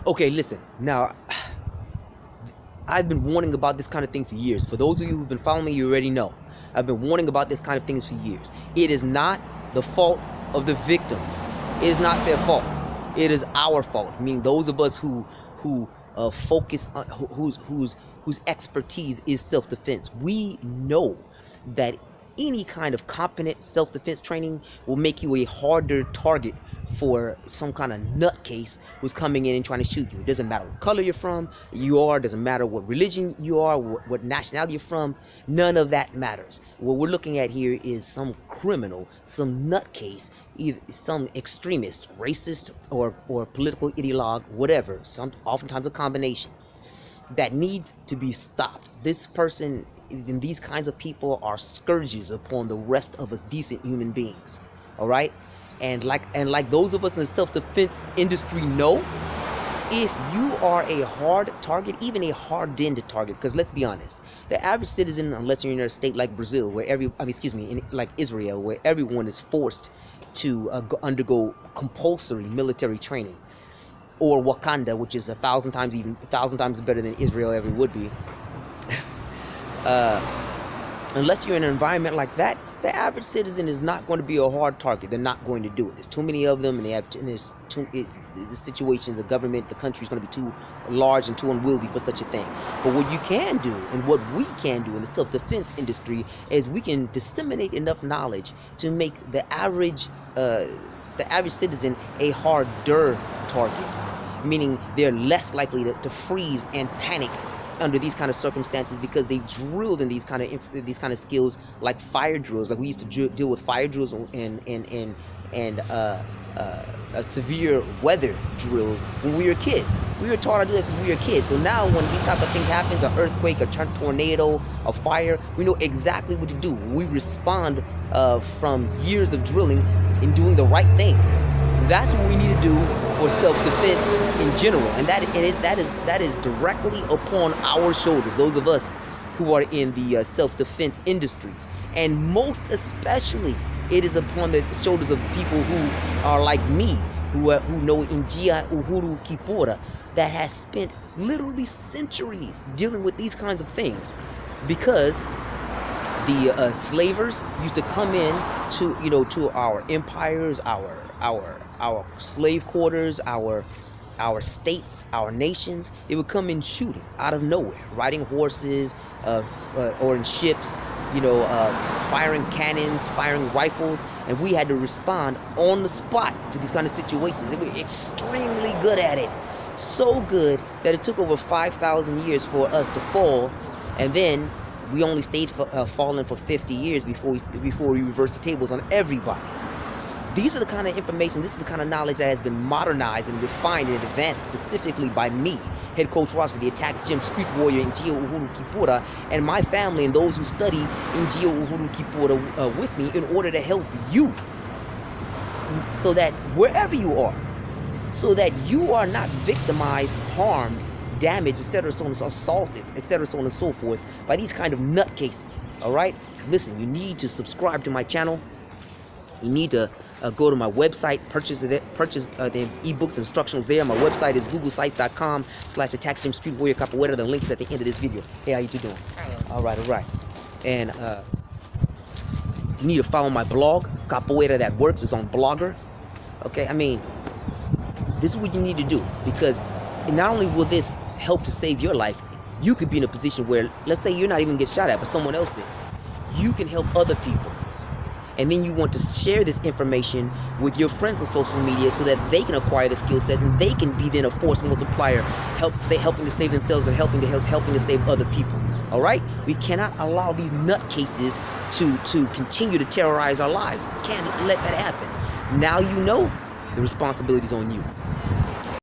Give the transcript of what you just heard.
Okay, listen. Now, I've been warning about this kind of thing for years. For those of you who've been following me, you already know. I've been warning about this kind of things for years. It is not the fault of the victims. It is not their fault. It is our fault. Meaning those of us who focus on whose expertise is self-defense. We know that any kind of competent self-defense training will make you a harder target for some kind of nutcase who's coming in and trying to shoot you. It doesn't matter what color you're from, doesn't matter what religion you are, what nationality you're from, none of that matters. What we're looking at here is some criminal, some nutcase, either some extremist, racist, or political ideologue, whatever, oftentimes a combination, that needs to be stopped. This person and these kinds of people are scourges upon the rest of us decent human beings. All right? And like those of us in the self-defense industry know, if you are a hard target, even a hardened target, because let's be honest, the average citizen, unless you're in a state like Brazil, where like Israel, where everyone is forced to undergo compulsory military training, or Wakanda, which is 1,000 times better than Israel ever would be. Unless you're in an environment like that, the average citizen is not going to be a hard target. They're not going to do it. There's too many of them, and the situation, the government, the country is going to be too large and too unwieldy for such a thing. But what you can do, and what we can do in the self-defense industry, is we can disseminate enough knowledge to make the average citizen a harder target, meaning they're less likely to freeze and panic under these kind of circumstances, because they've drilled in these kind of skills, like fire drills. Like we used to deal with fire drills and severe weather drills when we were kids. We were taught to do this when we were kids. So now when these type of things happens, an earthquake, a tornado, a fire, we know exactly what to do. We respond from years of drilling and doing the right thing. That's what we need to do for self-defense in general, and that is directly upon our shoulders, those of us who are in the self-defense industries, and most especially it is upon the shoulders of people who are like me, who know Njia Uhuru Kipora, that has spent literally centuries dealing with these kinds of things, because the slavers used to come in to our empires, our slave quarters, our states, our nations. They would come in shooting out of nowhere, riding horses, or in ships, firing cannons, firing rifles, and we had to respond on the spot to these kind of situations. And we're extremely good at it, so good that it took over 5,000 years for us to fall, and then we only stayed falling for 50 years before we reversed the tables on everybody. These are the kind of information, this is the kind of knowledge that has been modernized and refined and advanced specifically by me, Head Coach Ross, for the Attacks Gym Street Warrior Njia Uhuru Kipora, and my family and those who study Njia Uhuru Kipora with me, in order to help you, so that wherever you are, so that you are not victimized, harmed, damaged, etc., so on, assaulted, etc., so on and so forth, by these kind of nutcases. All right? Listen, you need to subscribe to my channel. You need to go to my website, purchase the ebooks and instructionals there. My website is googlesites.com/Attacks Gym Street Warrior Capoeira. The link's at the end of this video. Hey, how you doing? All right. And you need to follow my blog, Capoeira That Works. It's on Blogger. Okay, I mean, this is what you need to do, because not only will this help to save your life, you could be in a position where, let's say you're not even get shot at, but someone else is. You can help other people. And then you want to share this information with your friends on social media so that they can acquire the skill set, and they can be then a force multiplier, helping to save themselves and helping to save other people. All right? We cannot allow these nutcases to continue to terrorize our lives. Can't let that happen. Now you know the responsibility's on you.